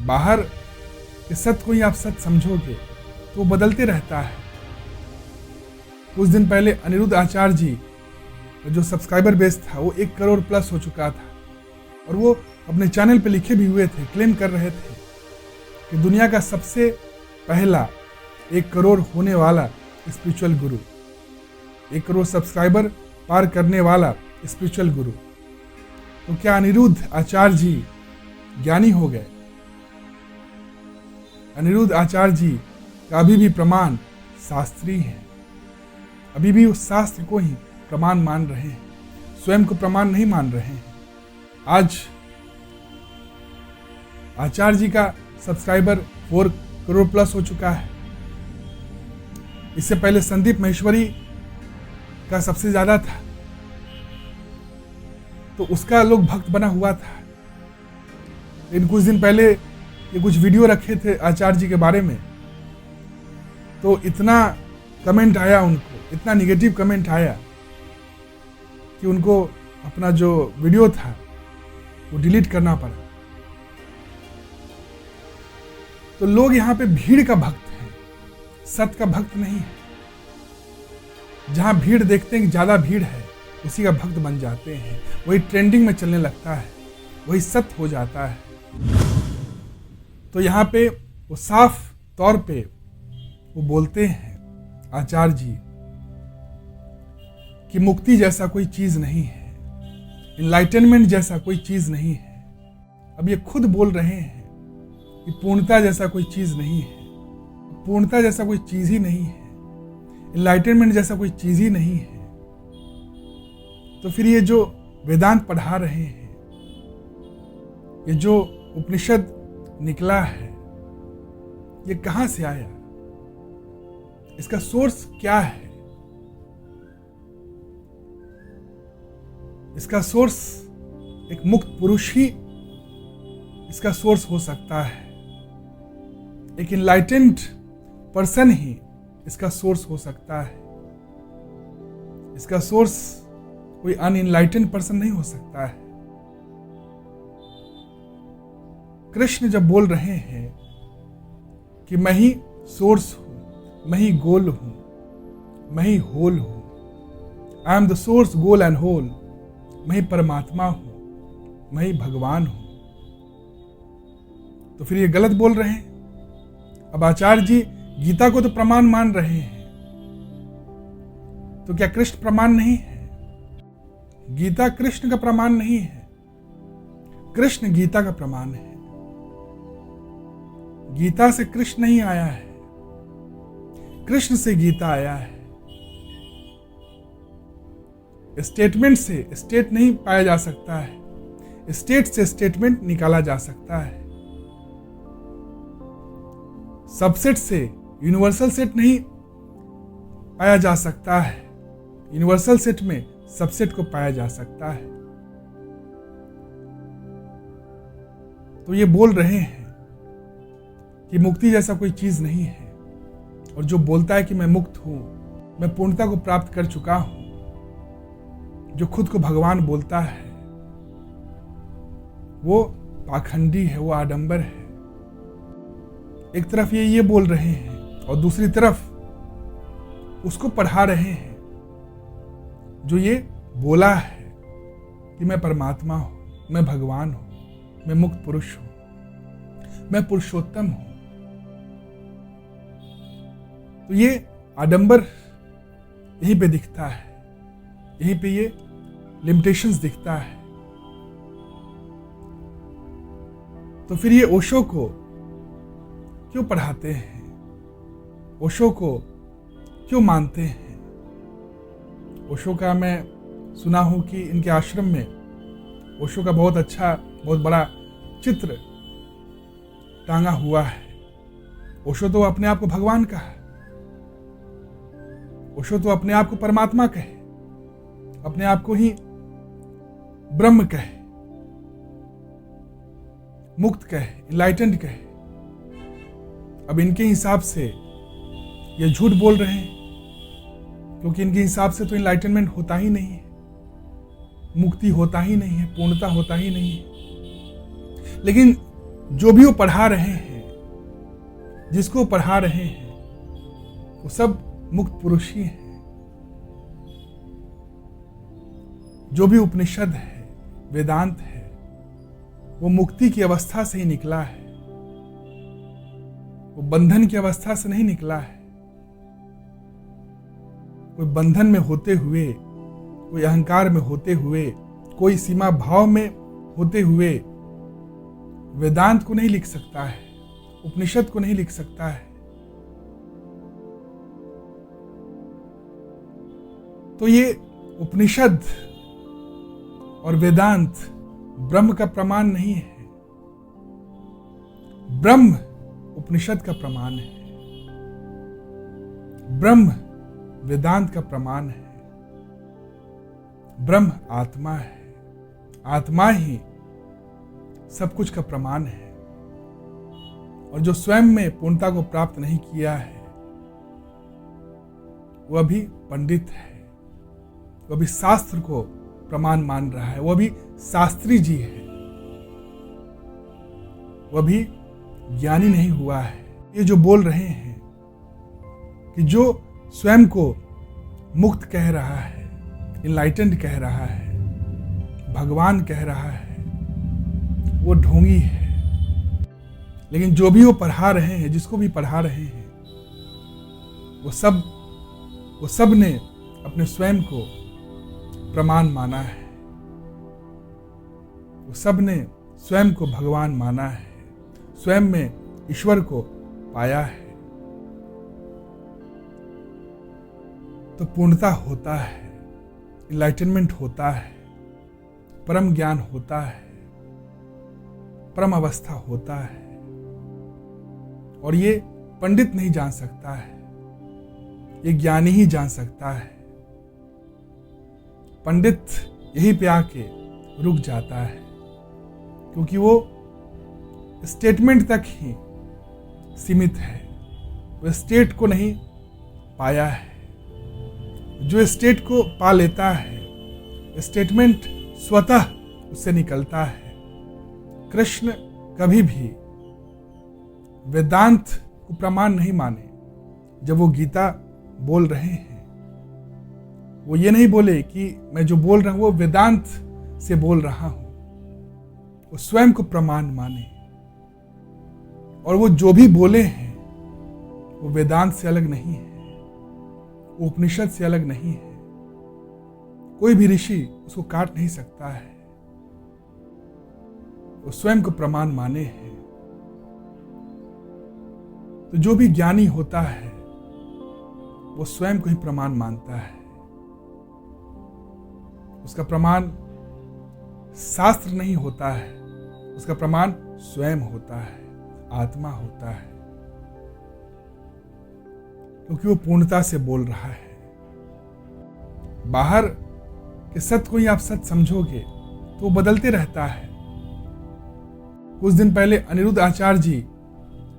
बाहर के सत्य को ही आप सत्य समझोगे तो वो बदलते रहता है। कुछ दिन पहले अनिरुद्ध आचार्य जी का जो सब्सक्राइबर बेस था वो 1 करोड़ प्लस हो चुका था और वो अपने चैनल पे लिखे भी हुए थे, क्लेम कर रहे थे कि दुनिया का सबसे पहला 1 करोड़ होने वाला स्पिरिचुअल गुरु, 1 करोड़ सब्सक्राइबर पार करने वाला स्पिरिचुअल गुरु। तो क्या अनिरुद्ध आचार्य जी ज्ञानी हो गए? अनिरुद्ध आचार्य जी का अभी भी प्रमाण शास्त्रीय है, अभी भी उस शास्त्र को ही प्रमाण मान रहे हैं, स्वयं को प्रमाण नहीं मान रहे हैं। आज आचार्य जी का सब्सक्राइबर 4 करोड़ प्लस हो चुका है। इससे पहले संदीप माहेश्वरी का सबसे ज्यादा था, तो उसका लोग भक्त बना हुआ था। लेकिन कुछ दिन पहले ये कुछ वीडियो रखे थे आचार्य जी के बारे में, तो इतना कमेंट आया उनको, इतना निगेटिव कमेंट आया कि उनको अपना जो वीडियो था वो डिलीट करना पड़ा। तो लोग यहाँ पे भीड़ का भक्त हैं, सत्य का भक्त नहीं है। जहां भीड़ देखते हैं कि ज्यादा भीड़ है, उसी का भक्त बन जाते हैं, वही ट्रेंडिंग में चलने लगता है, वही सत्य हो जाता है। तो यहाँ पे वो साफ तौर पे वो बोलते हैं आचार्य जी कि मुक्ति जैसा कोई चीज नहीं है, इनलाइटनमेंट जैसा कोई चीज नहीं है। अब ये खुद बोल रहे हैं कि पूर्णता जैसा कोई चीज नहीं है, पूर्णता जैसा कोई चीज ही नहीं है, इनलाइटनमेंट जैसा कोई चीज ही नहीं है। तो फिर ये जो वेदांत पढ़ा रहे हैं, ये जो उपनिषद निकला है, ये कहां से आया? इसका सोर्स क्या है? इसका सोर्स एक मुक्त पुरुष ही इसका सोर्स हो सकता है, एक इनलाइटेंड पर्सन ही इसका सोर्स हो सकता है। इसका सोर्स कोई अनइनलाइटेंड पर्सन नहीं हो सकता है। कृष्ण जब बोल रहे हैं कि मैं ही सोर्स हूं, मैं ही गोल हूं, मैं ही होल हूं, I am the source goal and whole, मैं ही परमात्मा हूं, मैं ही भगवान हूं, तो फिर ये गलत बोल रहे हैं। अब आचार्य जी गीता को तो प्रमाण मान रहे हैं, तो क्या कृष्ण प्रमाण नहीं है? गीता कृष्ण का प्रमाण नहीं है, कृष्ण गीता का प्रमाण है। गीता से कृष्ण नहीं आया है, कृष्ण से गीता आया है। स्टेटमेंट से स्टेट नहीं पाया जा सकता है, स्टेट से स्टेटमेंट निकाला जा सकता है। सबसेट से यूनिवर्सल सेट नहीं पाया जा सकता है, यूनिवर्सल सेट में सबसेट को पाया जा सकता है। तो ये बोल रहे हैं कि मुक्ति जैसा कोई चीज नहीं है, और जो बोलता है कि मैं मुक्त हूं, मैं पूर्णता को प्राप्त कर चुका हूं, जो खुद को भगवान बोलता है, वो पाखंडी है, वो आडंबर है। एक तरफ ये बोल रहे हैं और दूसरी तरफ उसको पढ़ा रहे हैं जो ये बोला है कि मैं परमात्मा हूं, मैं भगवान हूं, मैं मुक्त पुरुष हूं, मैं पुरुषोत्तम हूं। तो ये आडंबर यहीं पे दिखता है, यहीं पे ये लिमिटेशंस दिखता है। तो फिर ये ओशो को क्यों पढ़ाते हैं, ओशो को क्यों मानते हैं? ओशो का मैं सुना हूं कि इनके आश्रम में ओशो का बहुत अच्छा, बहुत बड़ा चित्र टांगा हुआ है। ओशो तो अपने आप को भगवान कहा, ओशो तो अपने आप को परमात्मा कहे, अपने आप को ही ब्रह्म कहे, मुक्त कहे, इनलाइटेंड कहे। अब इनके हिसाब से ये झूठ बोल रहे हैं, क्योंकि इनके हिसाब से तो इनलाइटनमेंट होता ही नहीं है, मुक्ति होता ही नहीं है, पूर्णता होता ही नहीं है। लेकिन जो भी वो पढ़ा रहे हैं, जिसको पढ़ा रहे हैं, वो सब मुक्त पुरुष ही हैं। जो भी उपनिषद है, वेदांत है, वो मुक्ति की अवस्था से ही निकला है, वो बंधन की अवस्था से नहीं निकला है। कोई बंधन में होते हुए, कोई अहंकार में होते हुए, कोई सीमा भाव में होते हुए वेदांत को नहीं लिख सकता है, उपनिषद को नहीं लिख सकता है। तो ये उपनिषद और वेदांत ब्रह्म का प्रमाण नहीं है, ब्रह्म उपनिषद का प्रमाण है, ब्रह्म वेदांत का प्रमाण है। ब्रह्म आत्मा है, आत्मा ही सब कुछ का प्रमाण है। और जो स्वयं में पूर्णता को प्राप्त नहीं किया है, वो अभी पंडित है, वो अभी शास्त्र को प्रमाण मान रहा है, वो अभी शास्त्री जी है, वो अभी ज्ञानी नहीं हुआ है। ये जो बोल रहे हैं कि जो स्वयं को मुक्त कह रहा है, इनलाइटेंड कह रहा है, भगवान कह रहा है, वो ढोंगी है। लेकिन जो भी वो पढ़ा रहे हैं, जिसको भी पढ़ा रहे हैं, वो सब ने अपने स्वयं को प्रमाण माना है, वो सब ने स्वयं को भगवान माना है, स्वयं में ईश्वर को पाया है। तो पूर्णता होता है, इनलाइटनमेंट होता है, परम ज्ञान होता है, परम अवस्था होता है। और ये पंडित नहीं जान सकता है, ये ज्ञानी ही जान सकता है। पंडित यहीं पे आके रुक जाता है, क्योंकि वो स्टेटमेंट तक ही सीमित है, वो स्टेट को नहीं पाया है। जो स्टेट को पा लेता है, स्टेटमेंट स्वतः उससे निकलता है। कृष्ण कभी भी वेदांत को प्रमाण नहीं माने। जब वो गीता बोल रहे हैं, वो ये नहीं बोले कि मैं जो बोल रहा हूं वो वेदांत से बोल रहा हूं, वो स्वयं को प्रमाण माने। और वो जो भी बोले हैं वो वेदांत से अलग नहीं है, वो उपनिषद से अलग नहीं है। कोई भी ऋषि उसको काट नहीं सकता है, वो स्वयं को प्रमाण माने हैं। तो जो भी ज्ञानी होता है वो स्वयं को ही प्रमाण मानता है। उसका प्रमाण शास्त्र नहीं होता है, उसका प्रमाण स्वयं होता है, आत्मा होता है, क्योंकि वो पूर्णता से बोल रहा है। बाहर के सत्य को ही आप सत्य समझोगे तो वो बदलते रहता है। कुछ दिन पहले अनिरुद्ध आचार्य जी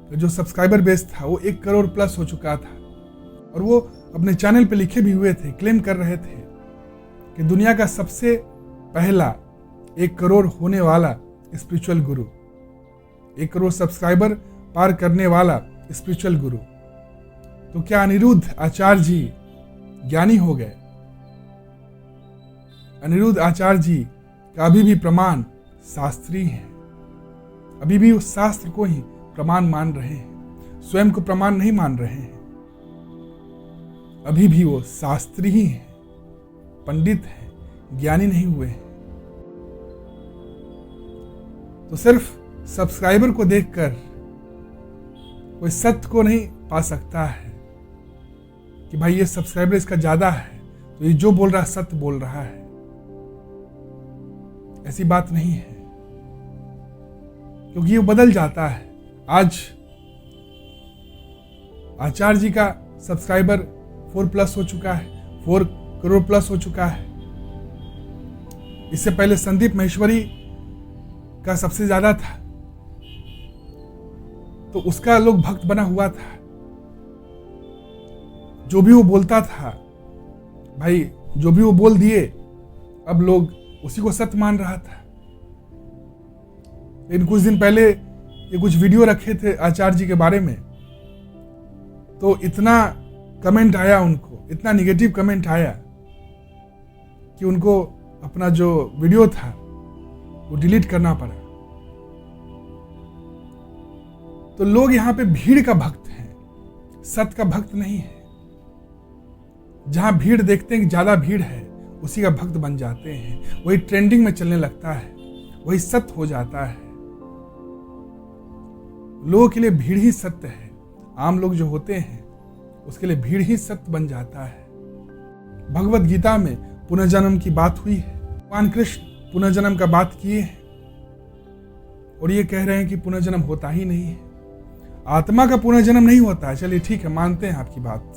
का जो सब्सक्राइबर बेस था वो 1 करोड़ प्लस हो चुका था, और वो अपने चैनल पे लिखे भी हुए थे, क्लेम कर रहे थे कि दुनिया का सबसे पहला 1 करोड़ होने वाला स्पिरिचुअल गुरु, 1 करोड़ सब्सक्राइबर पार करने वाला स्पिरिचुअल गुरु। तो क्या अनिरुद्ध आचार्य जी ज्ञानी हो गए? अनिरुद्ध आचार्य जी का अभी भी प्रमाण शास्त्री है, अभी भी उस शास्त्र को ही प्रमाण मान रहे हैं, स्वयं को प्रमाण नहीं मान रहे हैं। अभी भी वो शास्त्री ही हैं, पंडित हैं, ज्ञानी नहीं हुए हैं। तो सिर्फ सब्सक्राइबर को देखकर कोई सत्य को नहीं पा सकता है कि भाई ये सब्सक्राइबर इसका ज्यादा है तो ये जो बोल रहा है सत्य बोल रहा है। ऐसी बात नहीं है, क्योंकि ये बदल जाता है। आज आचार्य जी का सब्सक्राइबर 4+ हो चुका है, 4 करोड़ प्लस हो चुका है। इससे पहले संदीप महेश्वरी का सबसे ज्यादा था, तो उसका लोग भक्त बना हुआ था। जो भी वो बोलता था, भाई जो भी वो बोल दिए, अब लोग उसी को सत्य मान रहा था। लेकिन कुछ दिन पहले ये कुछ वीडियो रखे थे आचार्य जी के बारे में, तो इतना कमेंट आया उनको, इतना निगेटिव कमेंट आया कि उनको अपना जो वीडियो था वो डिलीट करना पड़ा। तो लोग यहां पे भीड़ का भक्त हैं, सत्य का भक्त नहीं है। जहां भीड़ देखते हैं कि ज्यादा भीड़ है, उसी का भक्त बन जाते हैं, वही ट्रेंडिंग में चलने लगता है, वही सत्य हो जाता है। लोगों के लिए भीड़ ही सत्य है। आम लोग जो होते हैं उसके लिए भीड़ ही सत्य बन जाता है। भगवत गीता में पुनर्जन्म की बात हुई है, भगवान कृष्ण पुनर्जन्म का बात किए हैं और ये कह रहे हैं कि पुनर्जन्म होता ही नहीं है। आत्मा का पुनर्जन्म नहीं होता है, चलिए ठीक है, मानते हैं आपकी बात,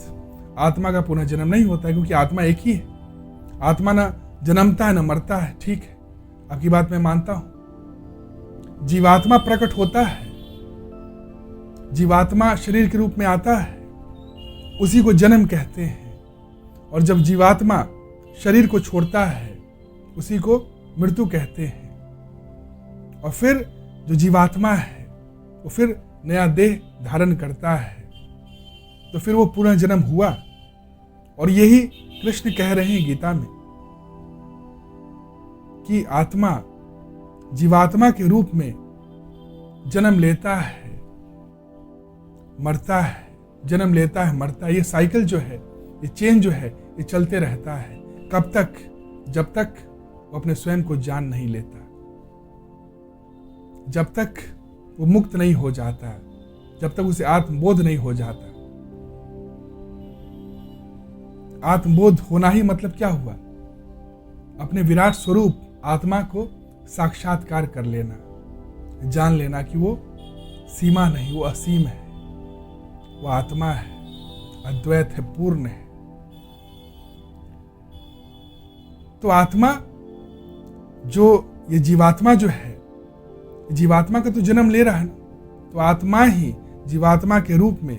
आत्मा का पुनर्जन्म नहीं होता है क्योंकि आत्मा एक ही है। आत्मा ना जन्मता है ना मरता है, ठीक है, आपकी बात मैं मानता हूं। जीवात्मा प्रकट होता है, जीवात्मा शरीर के रूप में आता है, उसी को जन्म कहते हैं। और जब जीवात्मा शरीर को छोड़ता है उसी को मृत्यु कहते हैं। और फिर जो जीवात्मा है वो फिर नया देह धारण करता है, तो फिर वो पुनर्जन्म हुआ। और यही कृष्ण कह रहे हैं गीता में कि आत्मा जीवात्मा के रूप में जन्म लेता है, मरता है, जन्म लेता है, मरता है। ये साइकिल जो है, ये चेन जो है, ये चलते रहता है। कब तक? जब तक वो अपने स्वयं को जान नहीं लेता, जब तक वो मुक्त नहीं हो जाता, जब तक उसे आत्मबोध नहीं हो जाता। आत्मबोध होना ही मतलब क्या हुआ? अपने विराट स्वरूप आत्मा को साक्षात्कार कर लेना, जान लेना कि वो सीमा नहीं, वो असीम है, वो आत्मा है, अद्वैत है, पूर्ण है। तो आत्मा जो ये जीवात्मा जो है, जीवात्मा का तो जन्म ले रहा है ना, तो आत्मा ही जीवात्मा के रूप में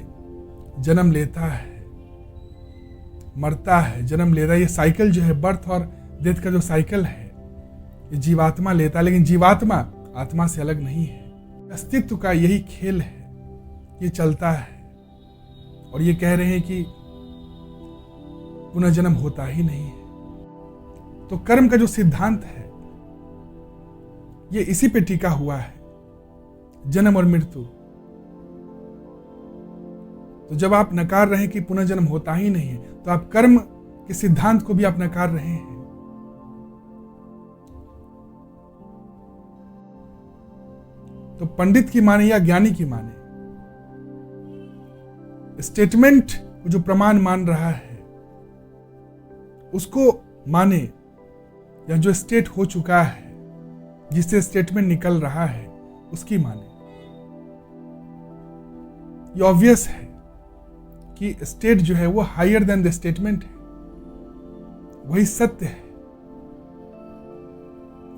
जन्म लेता है, मरता है, जन्म लेता है। ये साइकिल जो है, बर्थ और डेथ का जो साइकिल है, ये जीवात्मा लेता है। लेकिन जीवात्मा आत्मा से अलग नहीं है। अस्तित्व का यही खेल है, ये चलता है। और ये कह रहे हैं कि पुनर्जन्म होता ही नहीं है। तो कर्म का जो सिद्धांत है ये इसी पे टिका हुआ है, जन्म और मृत्यु। तो जब आप नकार रहे हैं कि पुनर्जन्म होता ही नहीं है, तो आप कर्म के सिद्धांत को भी आप नकार रहे हैं। तो पंडित की माने या ज्ञानी की माने, स्टेटमेंट को जो प्रमाण मान रहा है उसको माने, या जो स्टेट हो चुका है, जिससे स्टेटमेंट निकल रहा है उसकी माने। ये ऑब्वियस है कि स्टेट जो है वो हायर देन द स्टेटमेंट है, वही सत्य है।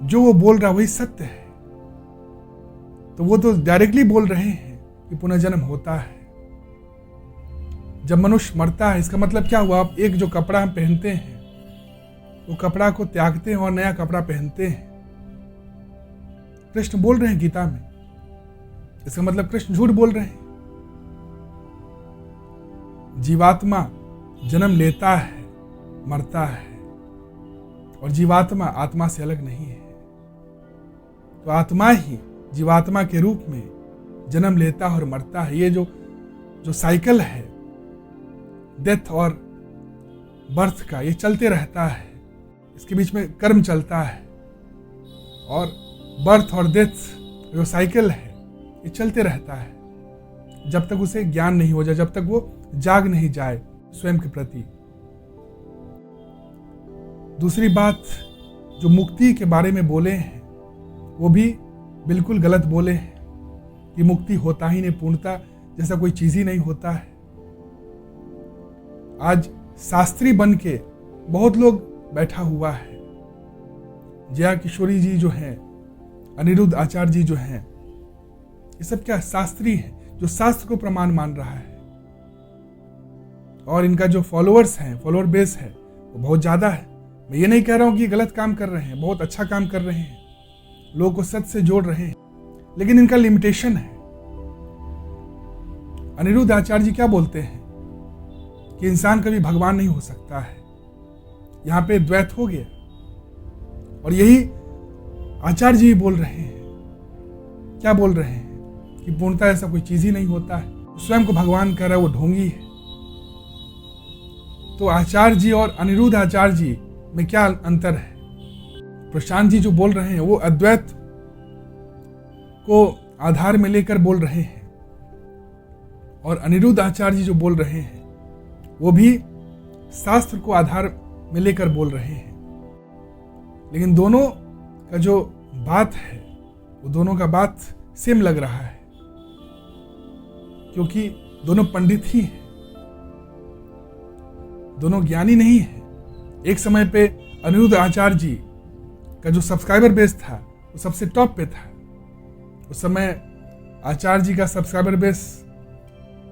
जो वो बोल रहा है वही सत्य है। तो वो तो डायरेक्टली बोल रहे हैं कि पुनर्जन्म होता है। जब मनुष्य मरता है, इसका मतलब क्या हुआ? आप एक जो कपड़ा हम पहनते हैं वो कपड़ा को त्यागते हैं और नया कपड़ा पहनते हैं। कृष्ण बोल रहे हैं गीता में, इसका मतलब कृष्ण झूठ बोल रहे हैं। जीवात्मा जन्म लेता है, मरता है, और जीवात्मा आत्मा से अलग नहीं है। तो आत्मा ही जीवात्मा के रूप में जन्म लेता है और मरता है। ये जो साइकिल है डेथ और बर्थ का, ये चलते रहता है। इसके बीच में कर्म चलता है, और बर्थ और डेथ जो साइकिल है ये चलते रहता है जब तक उसे ज्ञान नहीं हो जाए, जब तक वो जाग नहीं जाए स्वयं के प्रति। दूसरी बात, जो मुक्ति के बारे में बोले हैं वो भी बिल्कुल गलत बोले हैं कि मुक्ति होता ही नहीं, पूर्णता जैसा कोई चीज ही नहीं होता है। आज शास्त्री बन के बहुत लोग बैठा हुआ है। जया किशोरी जी जो हैं, अनिरुद्ध आचार्य जी जो हैं, ये सब क्या शास्त्री हैं, जो शास्त्र को प्रमाण मान रहा है। और इनका जो फॉलोअर्स हैं, फॉलोअर बेस है, वो बहुत ज्यादा है। मैं ये नहीं कह रहा हूं कि गलत काम कर रहे हैं, बहुत अच्छा काम कर रहे हैं, लोगों को सत्य से जोड़ रहे हैं, लेकिन इनका लिमिटेशन है। अनिरुद्ध आचार्य जी क्या बोलते हैं कि इंसान कभी भगवान नहीं हो सकता है। यहां पे द्वैत हो गया, और यही आचार्य जी बोल रहे हैं। क्या बोल रहे हैं कि पूर्णतः ऐसा कोई चीज ही नहीं होता है। स्वयं को भगवान कह रहा है वो ढोंगी है। तो आचार्य जी और अनिरुद्ध आचार्य जी में क्या अंतर है? प्रशांत जी जो बोल रहे हैं वो अद्वैत को आधार में लेकर बोल रहे हैं, और अनिरुद्ध आचार्य जी जो बोल रहे हैं वो भी शास्त्र को आधार में लेकर बोल रहे हैं। लेकिन दोनों का जो बात है वो दोनों का बात सेम लग रहा है, क्योंकि दोनों पंडित ही हैं, दोनों ज्ञानी नहीं हैं। एक समय पे अनिरुद्ध आचार्य जी का जो सब्सक्राइबर बेस था वो सबसे टॉप पे था। उस समय आचार्य जी का सब्सक्राइबर बेस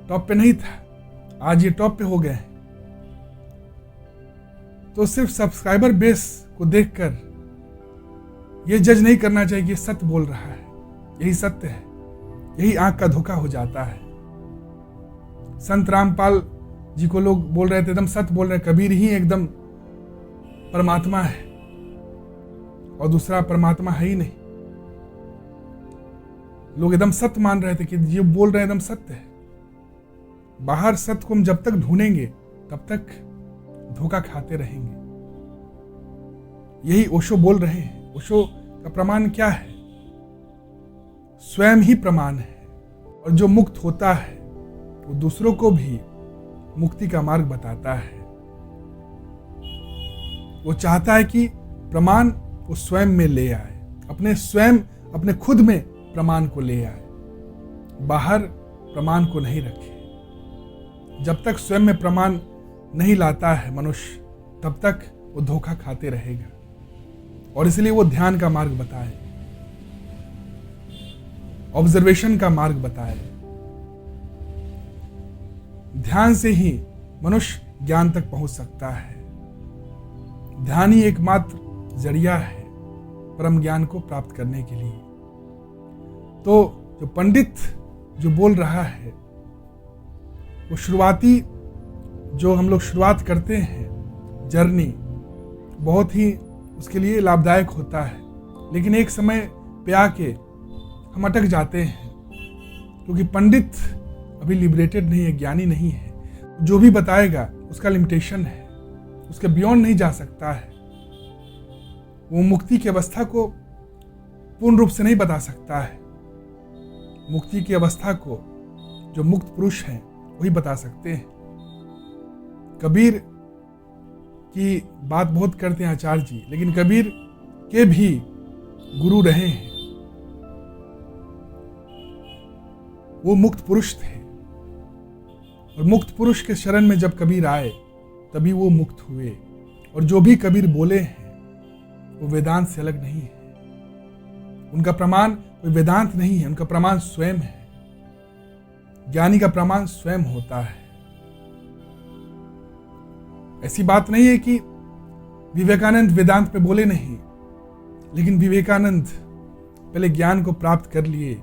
टॉप पे नहीं था, आज ये टॉप पे हो गए हैं। तो सिर्फ सब्सक्राइबर बेस को देखकर ये जज नहीं करना चाहिए कि सत्य बोल रहा है, यही सत्य है। यही आंख का धोखा हो जाता है। संत रामपाल जी को लोग बोल रहे थे एकदम सत्य बोल रहे हैं, कबीर ही एकदम परमात्मा है और दूसरा परमात्मा है ही नहीं। लोग एकदम सत्य मान रहे थे कि ये बोल रहे हैं एकदम सत्य है। बाहर सत्य को हम जब तक ढूंढेंगे तब तक धोखा खाते रहेंगे। यही ओशो बोल रहे हैं। ओशो का प्रमाण क्या है? स्वयं ही प्रमाण है, और जो मुक्त होता है वो दूसरों को भी मुक्ति का मार्ग बताता है। वो चाहता है कि प्रमाण वो स्वयं में ले आए, अपने खुद में प्रमाण को ले आए, बाहर प्रमाण को नहीं रखे। जब तक स्वयं में प्रमाण नहीं लाता है मनुष्य, तब तक वो धोखा खाते रहेगा। और इसलिए वो ध्यान का मार्ग बताए, ऑब्जर्वेशन का मार्ग बताए। ध्यान से ही मनुष्य ज्ञान तक पहुंच सकता है। ध्यान ही एकमात्र जरिया है परम ज्ञान को प्राप्त करने के लिए। तो जो पंडित जो बोल रहा है वो शुरुआती जो हम लोग शुरुआत करते हैं जर्नी, बहुत ही उसके लिए लाभदायक होता है। लेकिन एक समय पे आके हम अटक जाते हैं, क्योंकि पंडित अभी लिबरेटेड नहीं है, ज्ञानी नहीं है। जो भी बताएगा उसका लिमिटेशन है, उसके बियॉन्ड नहीं जा सकता है। वो मुक्ति की अवस्था को पूर्ण रूप से नहीं बता सकता है। मुक्ति की अवस्था को जो मुक्त पुरुष हैं वही बता सकते हैं। कबीर की बात बहुत करते हैं आचार्य जी, लेकिन कबीर के भी गुरु रहे हैं। वो मुक्त पुरुष थे, और मुक्त पुरुष के शरण में जब कबीर आए तभी वो मुक्त हुए। और जो भी कबीर बोले हैं वो वेदांत से अलग नहीं है। उनका प्रमाण कोई वेदांत नहीं है, उनका प्रमाण स्वयं है। ज्ञानी का प्रमाण स्वयं होता है। ऐसी बात नहीं है कि विवेकानंद वेदांत पे बोले नहीं, लेकिन विवेकानंद पहले ज्ञान को प्राप्त कर लिए।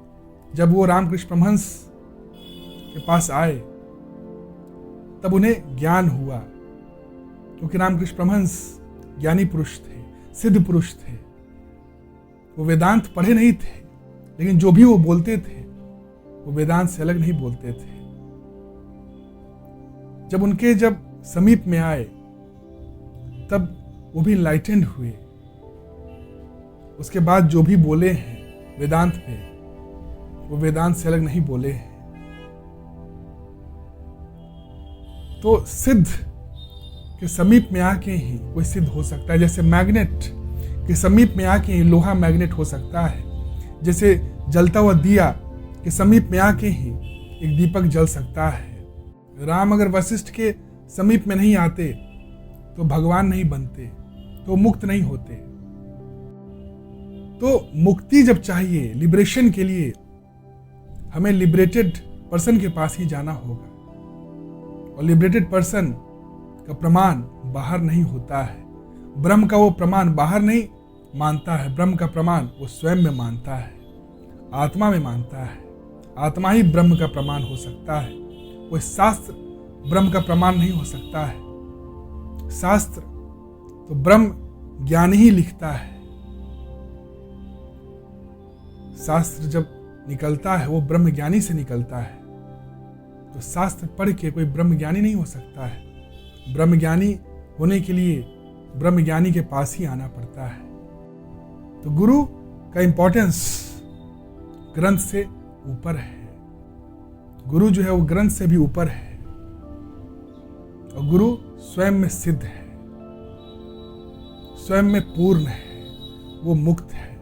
जब वो रामकृष्ण परमहंस के पास आए तब उन्हें ज्ञान हुआ, क्योंकि रामकृष्ण परमहंस ज्ञानी पुरुष थे, सिद्ध पुरुष थे। वो वेदांत पढ़े नहीं थे, लेकिन जो भी वो बोलते थे वो वेदांत से अलग नहीं बोलते थे। जब उनके समीप में आए तब वो भी इनलाइटेंड हुए। उसके बाद जो भी बोले हैं वेदांत पे, वो वेदांत से अलग नहीं बोले हैं। तो सिद्ध के समीप में आके ही कोई सिद्ध हो सकता है। जैसे मैग्नेट के समीप में आके ही लोहा मैग्नेट हो सकता है। जैसे जलता हुआ दिया के समीप में आके ही एक दीपक जल सकता है। राम अगर वशिष्ठ के समीप में नहीं आते तो भगवान नहीं बनते, तो मुक्त नहीं होते। तो मुक्ति जब चाहिए, लिबरेशन के लिए, हमें लिबरेटेड पर्सन के पास ही जाना होगा। और लिबरेटेड पर्सन का प्रमाण बाहर नहीं होता है। ब्रह्म का वो प्रमाण बाहर नहीं मानता है, ब्रह्म का प्रमाण वो स्वयं में मानता है, आत्मा में मानता है। आत्मा ही ब्रह्म का प्रमाण हो सकता है। कोई शास्त्र ब्रह्म का प्रमाण नहीं हो सकता है। शास्त्र तो ब्रह्म ज्ञान ही लिखता है। शास्त्र जब निकलता है वो ब्रह्म ज्ञानी से निकलता है। तो शास्त्र पढ़ के कोई ब्रह्म ज्ञानी नहीं हो सकता है। ब्रह्म ज्ञानी होने के लिए ब्रह्म ज्ञानी के पास ही आना पड़ता है। तो गुरु का इंपॉर्टेंस ग्रंथ से ऊपर है। गुरु जो है वो ग्रंथ से भी ऊपर है, और गुरु स्वयं में सिद्ध है, स्वयं में पूर्ण है, वो मुक्त है।